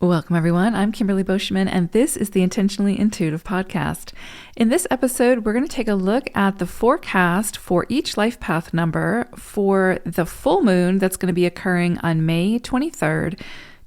Welcome, everyone. I'm Kimberly Boschman, and this is the Intentionally Intuitive podcast. In this episode, we're going to take a look at the forecast for each life path number for the full moon that's going to be occurring on May 23rd,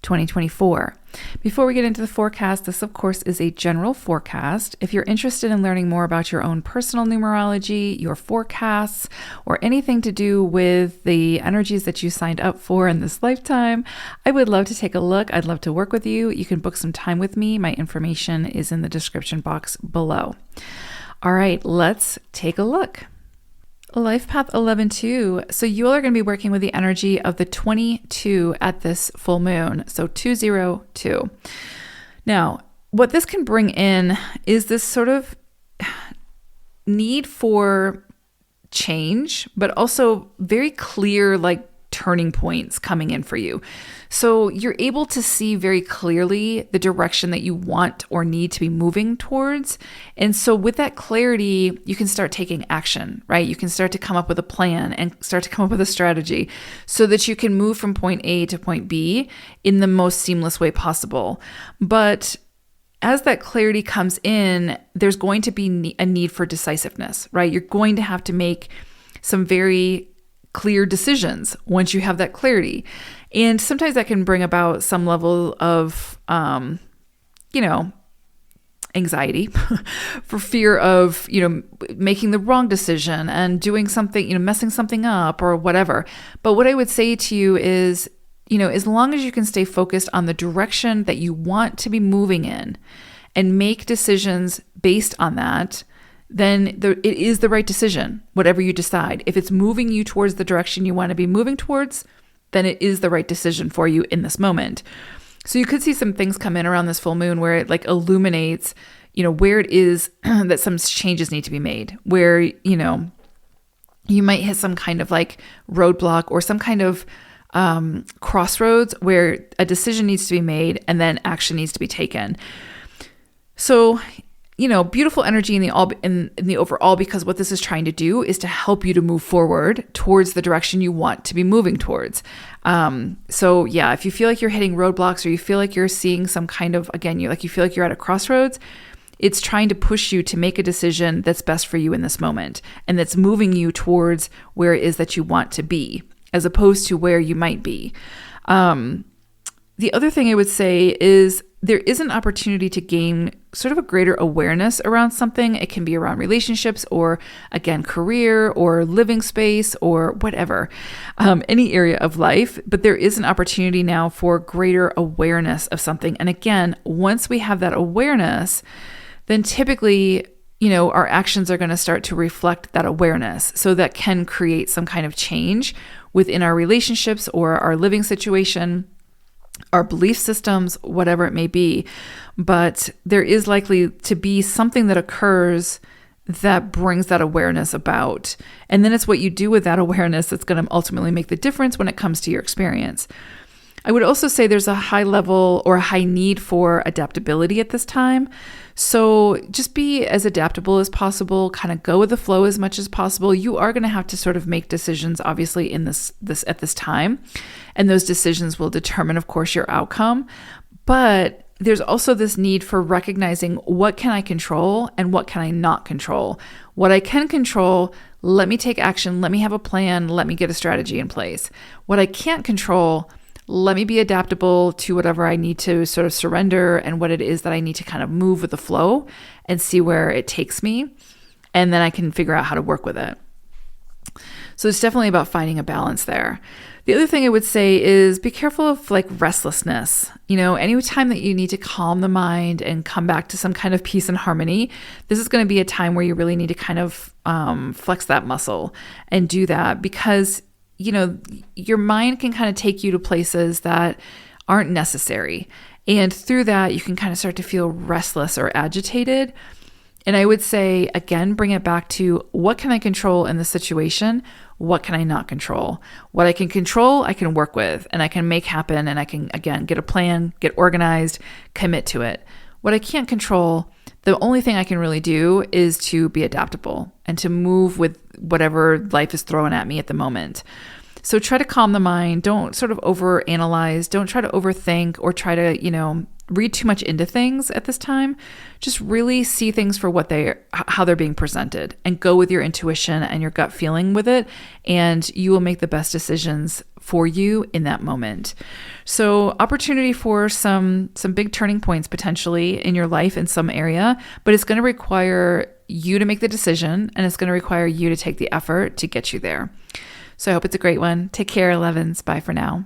2024. Before we get into the forecast, this, of course, is a general forecast. If you're interested in learning more about your own personal numerology, your forecasts, or anything to do with the energies that you signed up for in this lifetime, I would love to take a look. I'd love to work with you. You can book some time with me. My information is in the description box below. All right, let's take a look. Life Path 11-2. So you all are going to be working with the energy of the 22 at this full moon. So 202. Now, what this can bring in is this sort of need for change, but also very clear, turning points coming in for you. So you're able to see very clearly the direction that you want or need to be moving towards. And so with that clarity, you can start taking action, right? You can start to come up with a plan and start to come up with a strategy so that you can move from point A to point B in the most seamless way possible. But as that clarity comes in, there's going to be a need for decisiveness, right? You're going to have to make some very clear decisions once you have that clarity. And sometimes that can bring about some level of, anxiety for fear of, making the wrong decision and doing something, messing something up or whatever. But what I would say to you is, as long as you can stay focused on the direction that you want to be moving in and make decisions based on that, then it is the right decision, whatever you decide. If it's moving you towards the direction you want to be moving towards, then it is the right decision for you in this moment. So you could see some things come in around this full moon where it illuminates, where it is that some changes need to be made, where, you might hit some kind of roadblock or some kind of crossroads where a decision needs to be made and then action needs to be taken. So beautiful energy in the overall, because what this is trying to do is to help you to move forward towards the direction you want to be moving towards. So yeah, if you feel like you're hitting roadblocks or you feel like you're seeing some kind of, again, you feel like you're at a crossroads, it's trying to push you to make a decision that's best for you in this moment and that's moving you towards where it is that you want to be, as opposed to where you might be. The other thing I would say is there is an opportunity to gain sort of a greater awareness around something. It can be around relationships or, again, career or living space or whatever, any area of life. But there is an opportunity now for greater awareness of something. And again, once we have that awareness, then typically, our actions are going to start to reflect that awareness. So that can create some kind of change within our relationships or our living situation, our belief systems, whatever it may be. But there is likely to be something that occurs that brings that awareness about. And then it's what you do with that awareness that's going to ultimately make the difference when it comes to your experience. I would also say there's a high level or a high need for adaptability at this time. So just be as adaptable as possible, kind of go with the flow as much as possible. You are going to have to sort of make decisions, obviously, in this at this time. And those decisions will determine, of course, your outcome. But there's also this need for recognizing what can I control and what can I not control. What I can control, let me take action, let me have a plan, let me get a strategy in place. What I can't control, let me be adaptable to whatever I need to sort of surrender and what it is that I need to kind of move with the flow and see where it takes me. And then I can figure out how to work with it. So it's definitely about finding a balance there. The other thing I would say is be careful of restlessness. Any time that you need to calm the mind and come back to some kind of peace and harmony, this is going to be a time where you really need to kind of flex that muscle and do that, because your mind can kind of take you to places that aren't necessary. And through that, you can kind of start to feel restless or agitated. And I would say, again, bring it back to what can I control in the situation? What can I not control? What I can control, I can work with and I can make happen. And I can, again, get a plan, get organized, commit to it. What I can't control, the only thing I can really do is to be adaptable and to move with whatever life is throwing at me at the moment. So try to calm the mind. Don't sort of overanalyze. Don't try to overthink or try to, read too much into things at this time. Just really see things for how they're being presented, and go with your intuition and your gut feeling with it. And you will make the best decisions for you in that moment. So opportunity for some big turning points potentially in your life in some area, but it's going to require you to make the decision, and it's going to require you to take the effort to get you there. So I hope it's a great one. Take care, 11s. Bye for now.